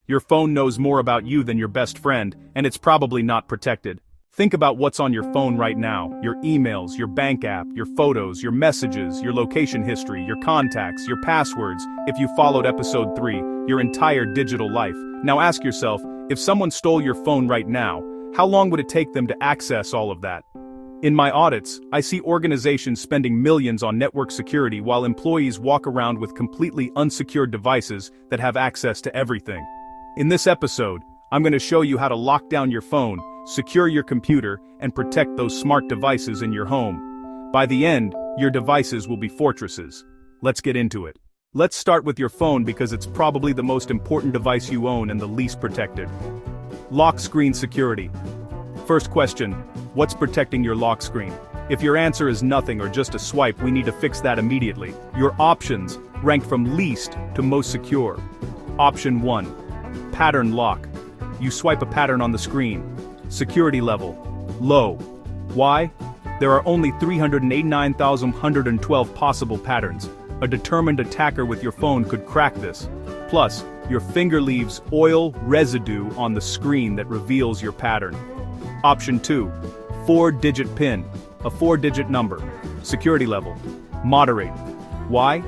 Your phone knows more about you than your best friend, and it's probably not protected. Think about what's on your phone right now: your emails, your bank app, your photos, your messages, your location history, your contacts, your passwords, if you followed episode 3, your entire digital life. Now ask yourself, if someone stole your phone right now, how long would it take them to access all of that? In my audits, I see organizations spending millions on network security while employees walk around with completely unsecured devices that have access to everything. In this episode, I'm going to show you how to lock down your phone, secure your computer, and protect those smart devices in your home. By the end, your devices will be fortresses. Let's get into it. Let's start with your phone because it's probably the most important device you own and the least protected. Lock screen security. First question, what's protecting your lock screen? If your answer is nothing or just a swipe, we need to fix that immediately. Your options rank from least to most secure. Option 1. Pattern lock. You swipe a pattern on the screen. Security level. Low. Why? There are only 389,112 possible patterns. A determined attacker with your phone could crack this. Plus, your finger leaves oil residue on the screen that reveals your pattern. Option 2. 4-digit PIN. A 4-digit number. Security level. Moderate. Why?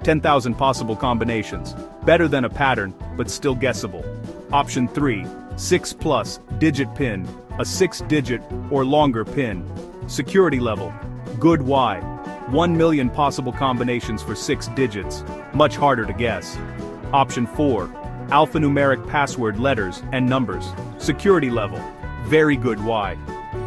10,000 possible combinations. Better than a pattern, but still guessable. Option 3. 6+ digit PIN. A 6-digit or longer PIN. Security level. Good. Why? 1 million possible combinations for 6 digits. Much harder to guess. Option 4. Alphanumeric password letters and numbers. Security level. Very good. Why?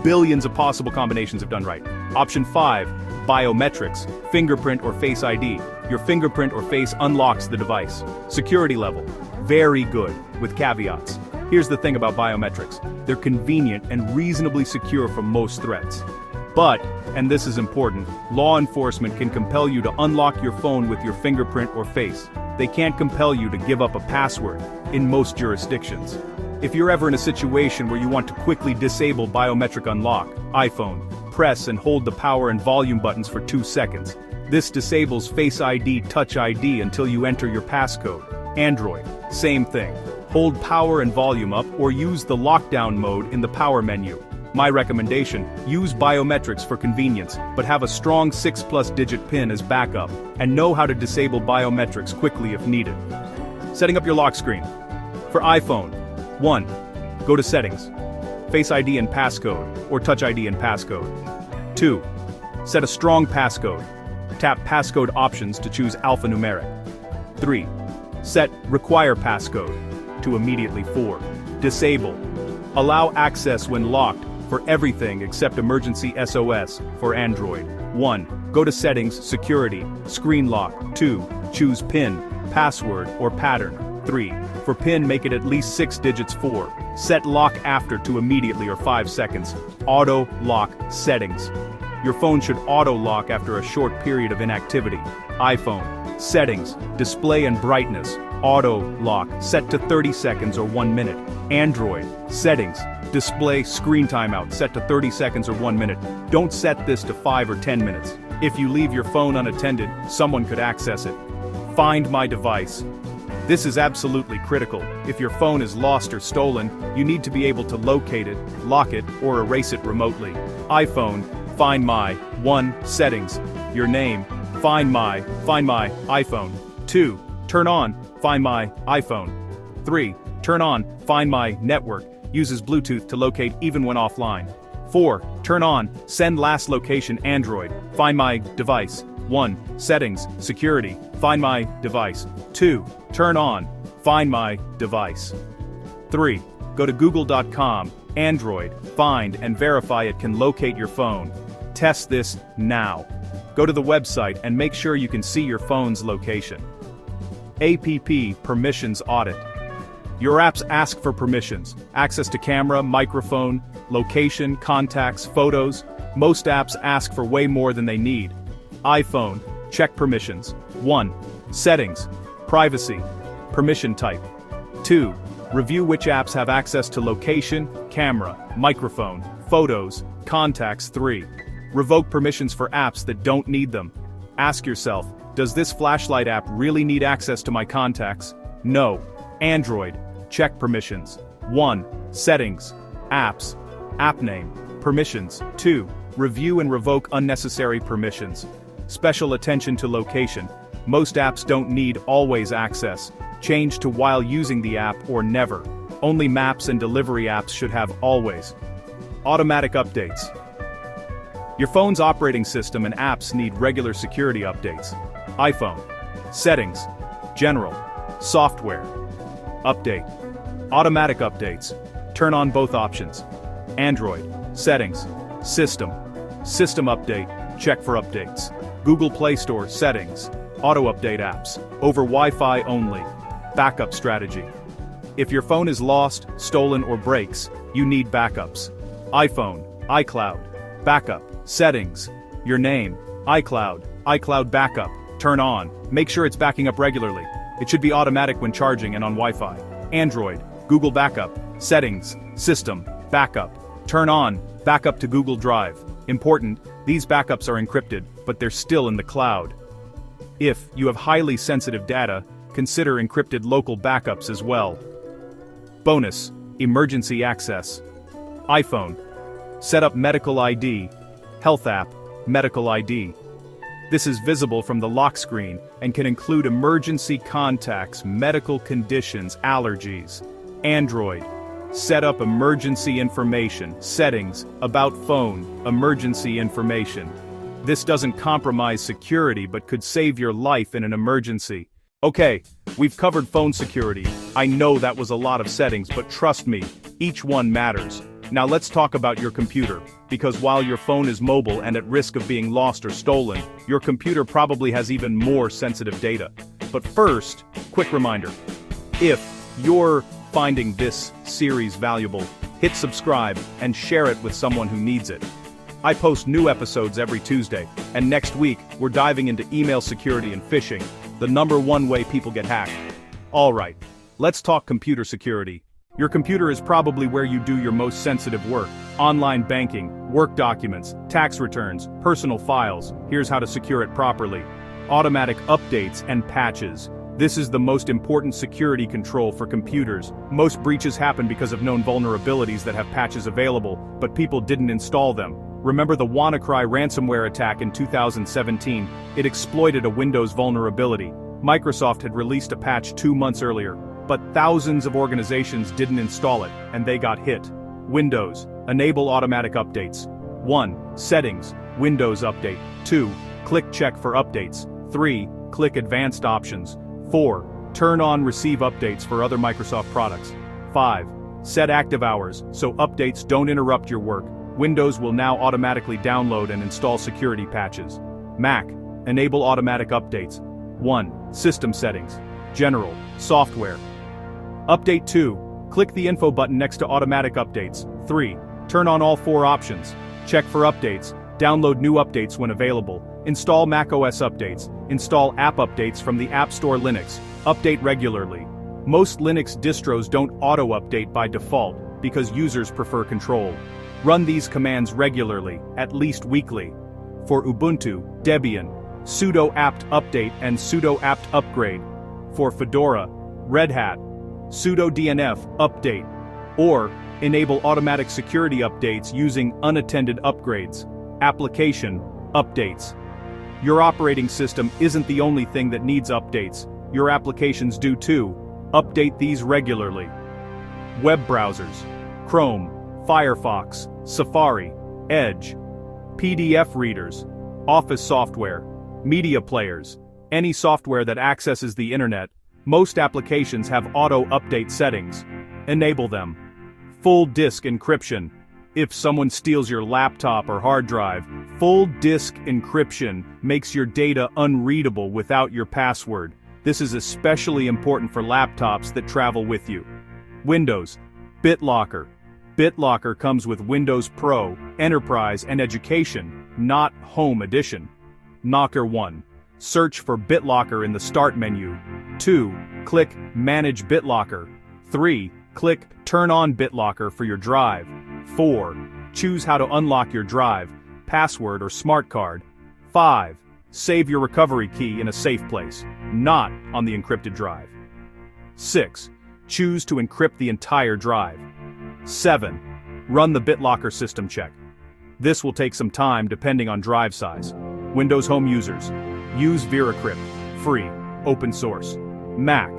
Billions of possible combinations if done right. Option 5. Biometrics, fingerprint or face ID. Your fingerprint or face unlocks the device. Security level. Very good, with caveats. Here's the thing about biometrics. They're convenient and reasonably secure from most threats. But, and this is important, law enforcement can compel you to unlock your phone with your fingerprint or face. They can't compel you to give up a password, in most jurisdictions. If you're ever in a situation where you want to quickly disable biometric unlock, iPhone, press and hold the power and volume buttons for 2 seconds. This disables Face ID, Touch ID until you enter your passcode. Android, same thing. Hold power and volume up or use the lockdown mode in the power menu. My recommendation, use biometrics for convenience, but have a strong 6+ digit PIN as backup, and know how to disable biometrics quickly if needed. Setting up your lock screen. For iPhone, 1. Go to Settings. Face ID and Passcode, or Touch ID and Passcode. 2. Set a strong passcode. Tap Passcode Options to choose alphanumeric. 3. Set Require Passcode to immediately. 4. Disable. Allow access when locked for everything except emergency SOS for Android. 1. Go to Settings, Security, Screen Lock. 2. Choose PIN, Password, or Pattern. 3. For PIN, make it at least 6 digits. 4. Set Lock After to immediately or 5 seconds. Auto Lock Settings. Your phone should auto-lock after a short period of inactivity. iPhone. Settings, Display and Brightness. Auto-lock, set to 30 seconds or 1 minute. Android. Settings, Display Screen Timeout, set to 30 seconds or 1 minute. Don't set this to 5 or 10 minutes. If you leave your phone unattended, someone could access it. Find My Device. This is absolutely critical. If your phone is lost or stolen, you need to be able to locate it, lock it, or erase it remotely. iPhone. Find My. 1. Settings. Your name. Find My iPhone. 2. Turn on Find My iPhone. 3. Turn on Find My Network. Uses Bluetooth to locate even when offline. 4. Turn on Send Last Location Android. Find My Device. 1. Settings, Security. Find My Device. 2. Turn on Find My Device. 3. Go to google.com, Android, find and verify it can locate your phone. Test this now. Go to the website and make sure you can see your phone's location. App Permissions Audit. Your apps ask for permissions, access to camera, microphone, location, contacts, photos. Most apps ask for way more than they need. iPhone, check permissions. 1. Settings, Privacy, Permission Type. 2. Review which apps have access to location, camera, microphone, photos, contacts. 3. Revoke permissions for apps that don't need them. Ask yourself, does this flashlight app really need access to my contacts? No. Android. check permissions. 1. Settings. Apps. App name. Permissions. 2. Review and revoke unnecessary permissions. Special attention to location. Most apps don't need always access. Change to while using the app or never. Only maps and delivery apps should have always. Automatic updates. Your phone's operating system and apps need regular security updates. iPhone. Settings. General. Software. Update. Automatic updates. Turn on both options. Android. Settings. System. System update. Check for updates. Google Play Store. Settings. Auto update apps. Over Wi-Fi only. Backup strategy. If your phone is lost, stolen, or breaks, you need backups. iPhone. iCloud. Backup. Settings. Your name. iCloud. iCloud backup. Turn on. Make sure it's backing up regularly. It should be automatic when charging and on Wi-Fi. Android. Google Backup. Settings. System. Backup. Turn on. Backup to Google Drive. Important, these backups are encrypted, but they're still in the cloud. If you have highly sensitive data, consider encrypted local backups as well. Bonus. Emergency access. iPhone. Set up Medical ID. Health app. Medical ID. This is visible from the lock screen and can include emergency contacts, medical conditions, allergies. Android. Set up emergency information, settings, about phone, emergency information. This doesn't compromise security but could save your life in an emergency. Okay, we've covered phone security. I know that was a lot of settings, but trust me, each one matters. Now let's talk about your computer, because while your phone is mobile and at risk of being lost or stolen, your computer probably has even more sensitive data. But first, quick reminder. If you're finding this series valuable, hit subscribe and share it with someone who needs it. I post new episodes every Tuesday, and next week, we're diving into email security and phishing, the #1 way people get hacked. Alright, let's talk computer security. Your computer is probably where you do your most sensitive work. Online banking, work documents, tax returns, personal files. Here's how to secure it properly. Automatic updates and patches. This is the most important security control for computers. Most breaches happen because of known vulnerabilities that have patches available, but people didn't install them. Remember the WannaCry ransomware attack in 2017? It exploited a Windows vulnerability. Microsoft had released a patch 2 months earlier, but thousands of organizations didn't install it, and they got hit. Windows. Enable automatic updates. 1. Settings. Windows Update. 2. Click Check for updates. 3. Click Advanced Options. 4. Turn on Receive updates for other Microsoft products. 5. Set active hours, so updates don't interrupt your work. Windows will now automatically download and install security patches. Mac. Enable automatic updates. 1. System settings. General. Software. Update 2. Click the info button next to automatic updates. 3. Turn on all 4 options. Check for updates. Download new updates when available. Install macOS updates. Install app updates from the App Store. Linux. Update regularly. Most Linux distros don't auto-update by default, because users prefer control. Run these commands regularly, at least weekly. For Ubuntu, Debian, sudo apt update and sudo apt upgrade. For Fedora, Red Hat, sudo dnf update. Or, enable automatic security updates using unattended upgrades. Application updates. Your operating system isn't the only thing that needs updates. Your applications do too. Update these regularly. Web browsers. Chrome, Firefox, Safari, Edge. PDF readers. Office software. Media players. Any software that accesses the internet. Most applications have auto-update settings. Enable them. Full disk encryption. If someone steals your laptop or hard drive, full disk encryption makes your data unreadable without your password. This is especially important for laptops that travel with you. Windows. BitLocker. BitLocker comes with Windows Pro, Enterprise and Education, not Home Edition. Knocker 1. Search for BitLocker in the Start menu. 2. Click Manage BitLocker. 3. Click Turn on BitLocker for your drive. 4. Choose how to unlock your drive, password or smart card. 5. Save your recovery key in a safe place, not on the encrypted drive. 6. Choose to encrypt the entire drive. 7. Run the BitLocker system check. This will take some time depending on drive size. Windows Home users, use VeraCrypt, free, open source. Mac,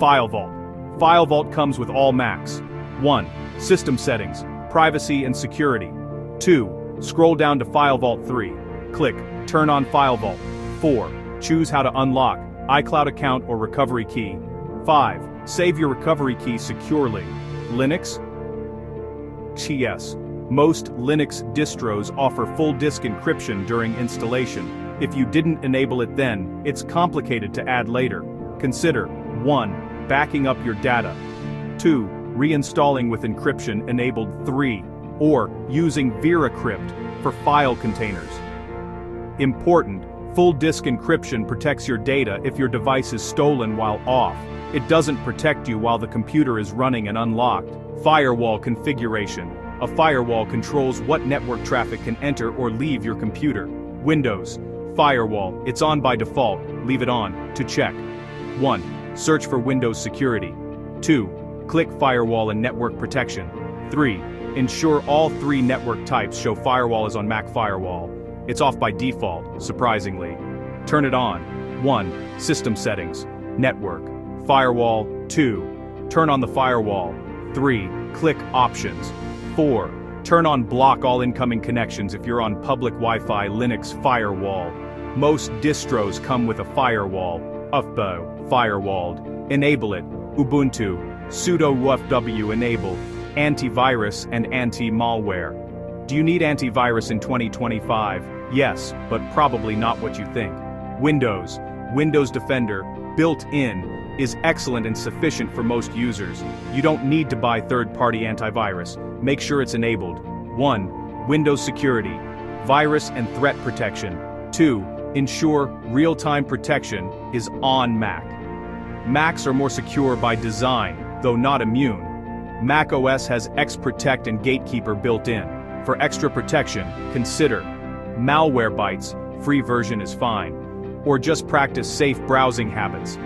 FileVault. FileVault comes with all Macs. 1. System settings, privacy and security. 2. Scroll down to FileVault 3. Click, turn on FileVault. 4. Choose how to unlock, iCloud account or recovery key. 5. Save your recovery key securely. Linux? Yes. Most Linux distros offer full disk encryption during installation. If you didn't enable it then, it's complicated to add later. Consider 1. Backing up your data. 2. Reinstalling with encryption enabled. 3. Or using VeraCrypt for file containers. Important, full disk encryption protects your data if your device is stolen while off. It doesn't protect you while the computer is running and unlocked. Firewall configuration. A firewall controls what network traffic can enter or leave your computer. Windows. Firewall, it's on by default, leave it on, to check. 1. Search for Windows security. 2. Click Firewall and Network Protection. 3. Ensure all 3 network types show firewall is on Mac Firewall. It's off by default, surprisingly. Turn it on. 1. System settings. Network. Firewall. 2. Turn on the firewall. 3. Click Options. 4. Turn on block all incoming connections if you're on public Wi-Fi Linux Firewall. Most distros come with a firewall. Ep5 firewalled. Enable it. Ubuntu. Sudo UFW enable. Antivirus and anti-malware. Do you need antivirus in 2025? Yes, but probably not what you think. Windows. Windows Defender, built-in, is excellent and sufficient for most users. You don't need to buy third-party antivirus. Make sure it's enabled. 1. Windows Security. Virus and threat protection. 2. Ensure real-time protection is on Mac. Macs are more secure by design, though not immune. Mac OS has Xprotect and Gatekeeper built in. For extra protection, consider Malwarebytes, free version is fine. Or just practice safe browsing habits.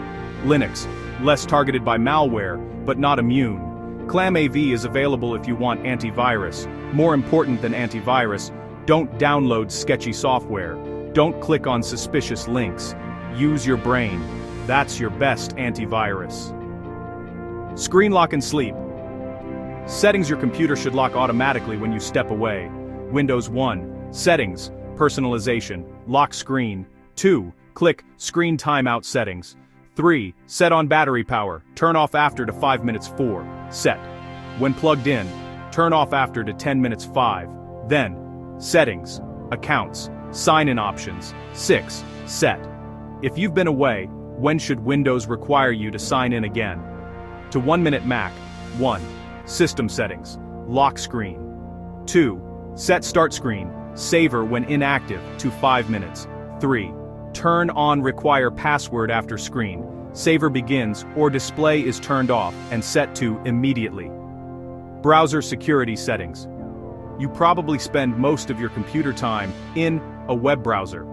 Linux, less targeted by malware, but not immune. ClamAV is available if you want antivirus. More important than antivirus, don't download sketchy software. Don't click on suspicious links. Use your brain. That's your best antivirus. Screen lock and sleep. Settings. Your computer should lock automatically when you step away. Windows 1. Settings. Personalization. Lock screen. 2. Click Screen Timeout Settings. 3. Set on battery power. Turn off after to 5 minutes. 4. Set. When plugged in, turn off after to 10 minutes. 5. Then, Settings. Accounts. Sign-in options. 6. Set. If you've been away, when should Windows require you to sign in again? To 1 Minute Mac. 1. System settings. Lock screen. 2. Set start screen. Saver when inactive to 5 minutes. 3. Turn on require password after screen. Saver begins or display is turned off and set to immediately. Browser security settings. You probably spend most of your computer time in a web browser.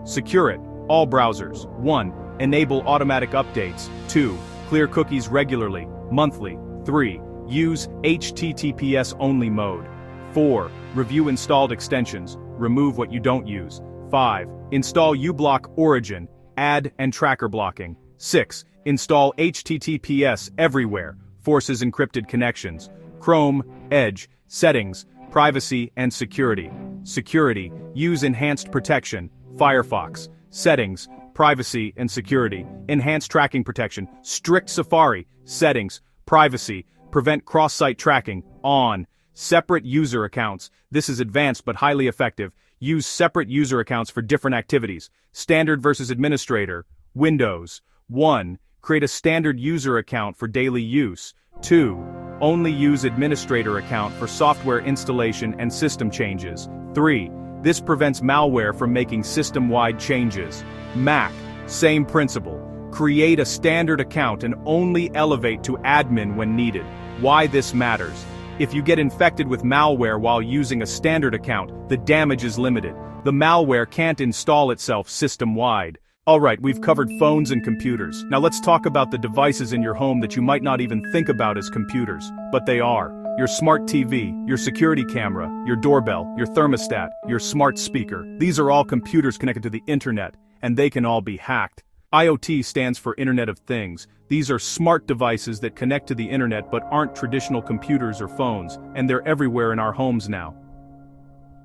Secure it. All browsers. 1. Enable automatic updates. 2. Clear cookies regularly, monthly. 3. Use HTTPS only mode. 4. Review installed extensions. Remove what you don't use. 5. Install uBlock Origin, add and tracker blocking. 6. Install HTTPS everywhere, forces encrypted connections. Chrome, Edge, settings, privacy and security. Security, use enhanced protection. Firefox, settings, privacy and security. Enhanced tracking protection. Strict Safari, settings, privacy, prevent cross-site tracking, on. Separate user accounts. This is advanced but highly effective. Use separate user accounts for different activities. Standard versus administrator. Windows. 1. Create a standard user account for daily use. 2. Only use administrator account for software installation and system changes. 3. This prevents malware from making system-wide changes. Mac. Same principle. Create a standard account and only elevate to admin when needed. Why this matters. If you get infected with malware while using a standard account, the damage is limited. The malware can't install itself system-wide. Alright, we've covered phones and computers. Now let's talk about the devices in your home that you might not even think about as computers, but they are. Your smart TV, your security camera, your doorbell, your thermostat, your smart speaker. These are all computers connected to the internet, and they can all be hacked. IoT stands for Internet of Things. These are smart devices that connect to the internet but aren't traditional computers or phones, and they're everywhere in our homes now.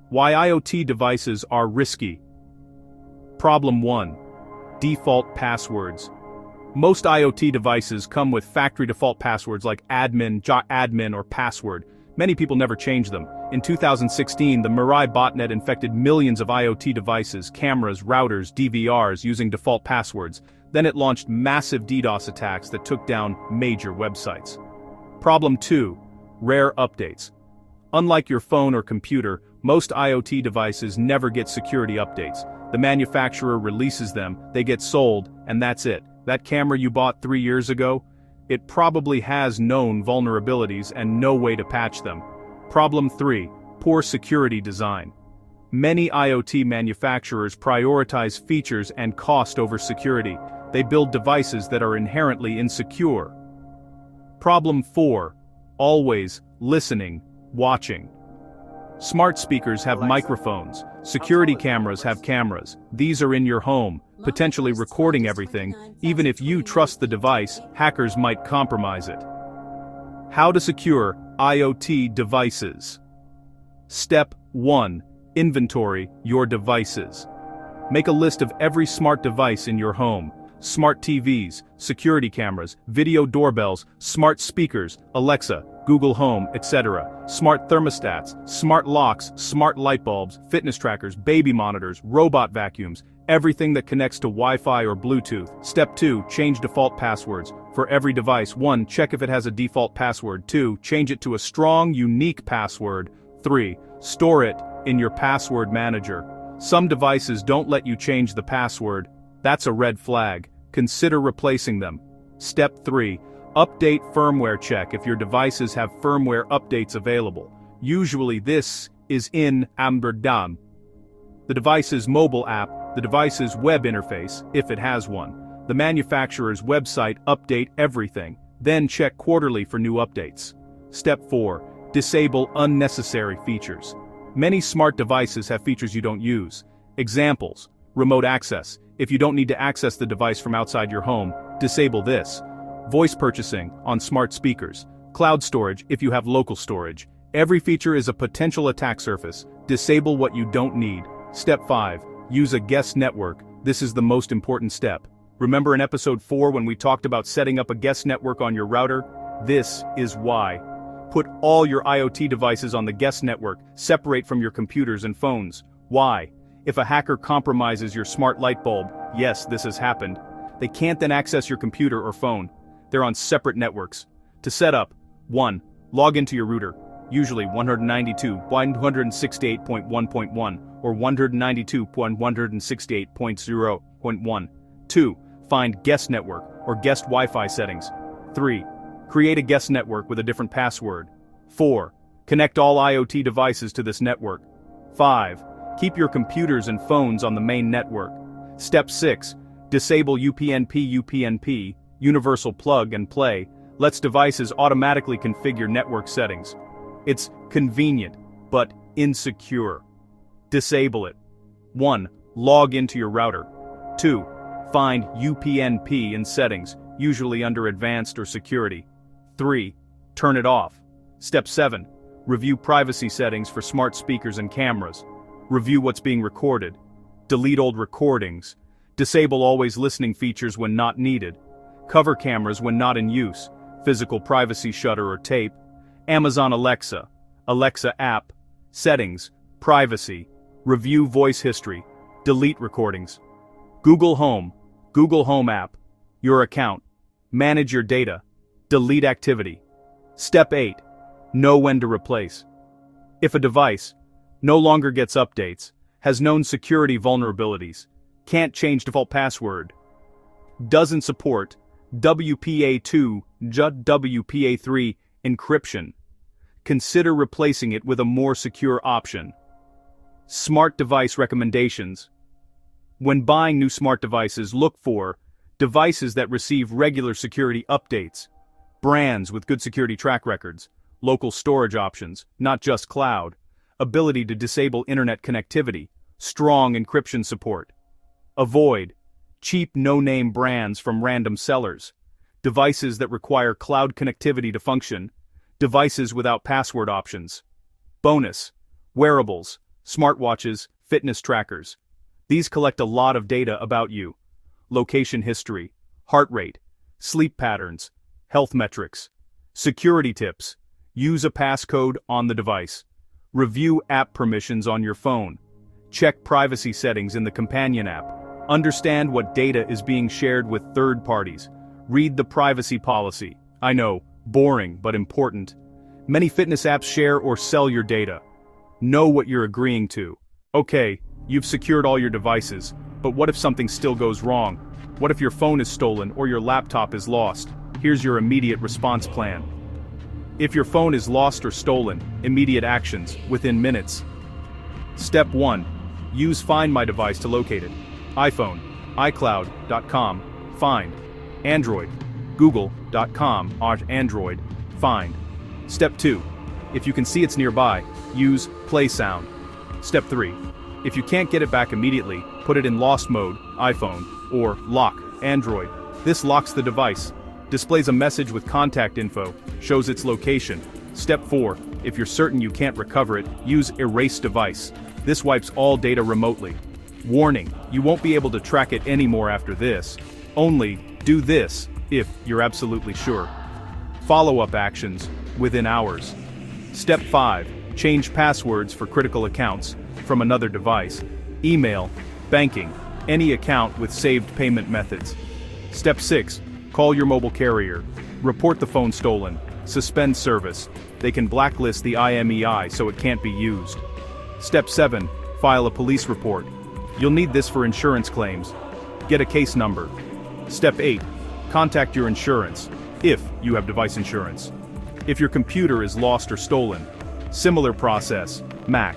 Why IoT devices are risky. Problem 1. Default passwords. Most IoT devices come with factory default passwords like admin or password. Many people never change them. In 2016, the Mirai botnet infected millions of IoT devices, cameras, routers, DVRs using default passwords. Then it launched massive DDoS attacks that took down major websites. Problem 2. Rare updates. Unlike your phone or computer, most IoT devices never get security updates. The manufacturer releases them, they get sold, and that's it. That camera you bought 3 years ago? It probably has known vulnerabilities and no way to patch them. Problem 3. Poor security design. Many IoT manufacturers prioritize features and cost over security. They build devices that are inherently insecure. Problem 4. Always listening, watching. Smart speakers have microphones. Security cameras have cameras. These are in your home, potentially recording everything. Even if you trust the device, hackers might compromise it. How to secure IoT devices. Step 1. Inventory your devices. Make a list of every smart device in your home. Smart TVs, security cameras, video doorbells, smart speakers, Alexa, Google Home, etc. Smart thermostats, smart locks, smart light bulbs, fitness trackers, baby monitors, robot vacuums, everything that connects to Wi-Fi or Bluetooth. Step 2. Change default passwords. For every device, 1. Check if it has a default password. 2. Change it to a strong, unique password. 3. Store it in your password manager. Some devices don't let you change the password. That's a red flag. Consider replacing them. Step 3. Update firmware. Check if your devices have firmware updates available. Usually this is in Amsterdam. The device's mobile app, the device's web interface, if it has one. The manufacturer's website. Update everything. Then check quarterly for new updates. Step 4. Disable unnecessary features. Many smart devices have features you don't use. Examples. Remote access. If you don't need to access the device from outside your home, disable this. Voice purchasing on smart speakers. Cloud storage if you have local storage. Every feature is a potential attack surface. Disable what you don't need. Step 5. Use a guest network. This is the most important step. Remember in episode 4 when we talked about setting up a guest network on your router? This is why. Put all your IoT devices on the guest network, separate from your computers and phones. Why? If a hacker compromises your smart light bulb, yes, this has happened, they can't then access your computer or phone. They're on separate networks. To set up, 1. Log into your router, usually 192.168.1.1 or 192.168.0.1. 2. Find guest network or guest Wi-Fi settings. 3. Create a guest network with a different password. 4. Connect all IoT devices to this network. 5. Keep your computers and phones on the main network. Step 6. Disable UPnP, Universal Plug and Play, lets devices automatically configure network settings. It's convenient, but insecure. Disable it. 1. Log into your router. 2. Find UPnP in settings, usually under Advanced or Security. 3. Turn it off. Step 7. Review privacy settings for smart speakers and cameras. Review what's being recorded. Delete old recordings. Disable always listening features when not needed. Cover cameras when not in use. Physical privacy shutter or tape. Amazon Alexa. Alexa app. Settings. Privacy. Review voice history. Delete recordings. Google Home. Google Home app. Your account. Manage your data. Delete activity. Step 8. Know when to replace. If a device no longer gets updates, has known security vulnerabilities, can't change default password, doesn't support WPA2, WPA3 encryption, consider replacing it with a more secure option. Smart device recommendations. When buying new smart devices, look for devices that receive regular security updates, brands with good security track records, local storage options, not just cloud, ability to disable internet connectivity, strong encryption support. Avoid cheap no-name brands from random sellers, devices that require cloud connectivity to function, devices without password options. Bonus: wearables, smartwatches, fitness trackers. These collect a lot of data about you. Location history, heart rate, sleep patterns, health metrics. Security tips: use a passcode on the device. Review app permissions on your phone. Check privacy settings in the companion app. Understand what data is being shared with third parties. Read the privacy policy. I know, boring but important. Many fitness apps share or sell your data. Know what you're agreeing to. Okay, you've secured all your devices, but what if something still goes wrong? What if your phone is stolen or your laptop is lost? Here's your immediate response plan. If your phone is lost or stolen, immediate actions, within minutes. Step 1. Use Find My Device to locate it. iPhone, iCloud.com, find. Android, google.com, Android, find. Step 2. If you can see it's nearby, use Play Sound. Step 3. If you can't get it back immediately, put it in lost mode, iPhone, or lock, Android. This locks the device, displays a message with contact info, shows its location. Step 4. If you're certain you can't recover it, use Erase Device. This wipes all data remotely. Warning: you won't be able to track it anymore after this. Only do this if you're absolutely sure. Follow-up actions within hours. Step 5. Change passwords for critical accounts from another device. Email, banking, any account with saved payment methods. Step 6. Call your mobile carrier. Report the phone stolen. Suspend service. They can blacklist the IMEI so it can't be used. Step 7. File a police report. You'll need this for insurance claims. Get a case number. Step 8. Contact your insurance, if you have device insurance. If your computer is lost or stolen, similar process, Mac.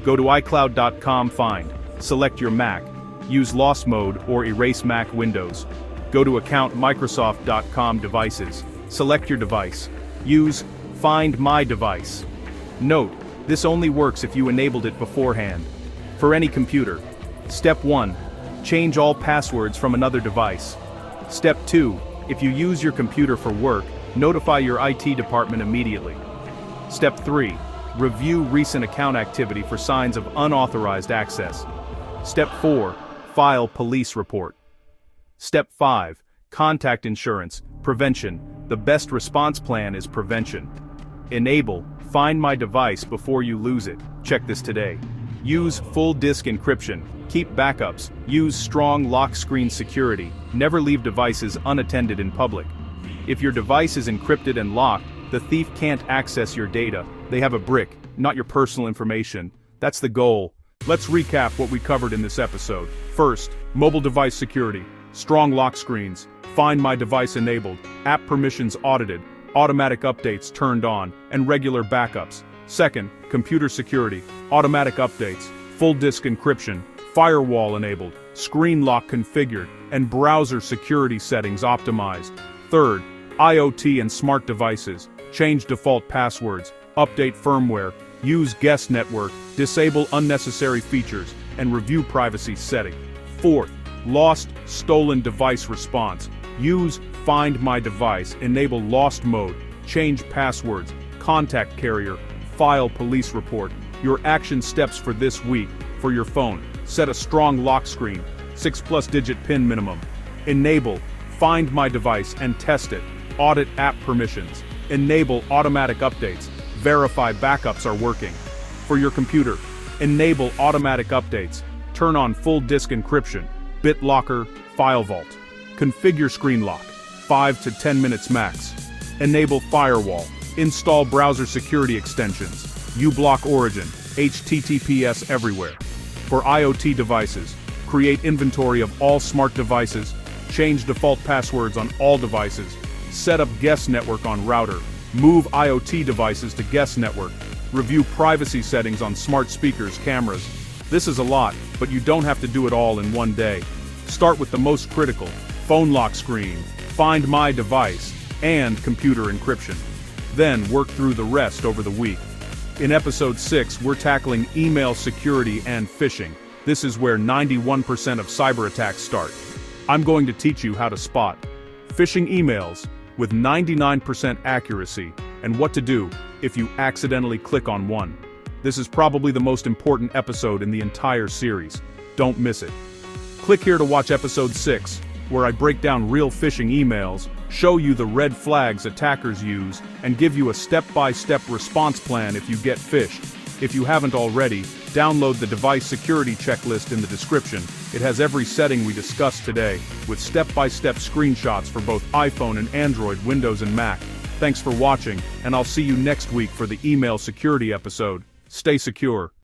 Go to iCloud.com, find. Select your Mac. Use Lost Mode or Erase Mac Windows. Go to Account Microsoft.com devices. Select your device. Use Find My Device. Note: this only works if you enabled it beforehand. For any computer. Step 1. Change all passwords from another device. Step 2. If you use your computer for work, notify your IT department immediately. Step 3. Review recent account activity for signs of unauthorized access. Step 4. File police report. Step 5. Contact insurance. Prevention. The best response plan is prevention. Enable Find My Device before you lose it. Check this today. Use full disk encryption. Keep backups. Use strong lock screen security. Never leave devices unattended in public. If your device is encrypted and locked, the thief can't access your data. They have a brick, not your personal information. That's the goal. Let's recap what we covered in this episode. First, mobile device security, strong lock screens, Find My Device enabled, app permissions audited, automatic updates turned on, and regular backups. Second, computer security, automatic updates, full disk encryption, firewall enabled, screen lock configured, and browser security settings optimized. Third, IoT and smart devices, change default passwords, update firmware, use guest network, disable unnecessary features, and review privacy setting. Fourth, lost, stolen device response, use Find My Device, enable lost mode, change passwords, contact carrier, file police report. Your action steps for this week: for your phone, set a strong lock screen, 6+ digit PIN minimum. Enable Find My Device and test it. Audit app permissions. Enable automatic updates. Verify backups are working. For your computer, enable automatic updates. Turn on full disk encryption, BitLocker, File Vault. Configure screen lock, 5 to 10 minutes max. Enable firewall. Install browser security extensions. uBlock Origin, HTTPS everywhere. For IoT devices, create inventory of all smart devices, change default passwords on all devices, set up guest network on router, move IoT devices to guest network, review privacy settings on smart speakers, cameras, This is a lot, but you don't have to do it all in one day. Start with the most critical: phone lock screen, Find My Device, and computer encryption. Then work through the rest over the week. In episode 6, we're tackling email security and phishing. This is where 91% of cyber attacks start. I'm going to teach you how to spot phishing emails with 99% accuracy and what to do if you accidentally click on one. This is probably the most important episode in the entire series. Don't miss it. Click here to watch episode 6, where I break down real phishing emails, show you the red flags attackers use, and give you a step-by-step response plan if you get phished. If you haven't already, download the device security checklist in the description. It has every setting we discussed today, with step-by-step screenshots for both iPhone and Android, Windows and Mac. Thanks for watching, and I'll see you next week for the email security episode. Stay secure.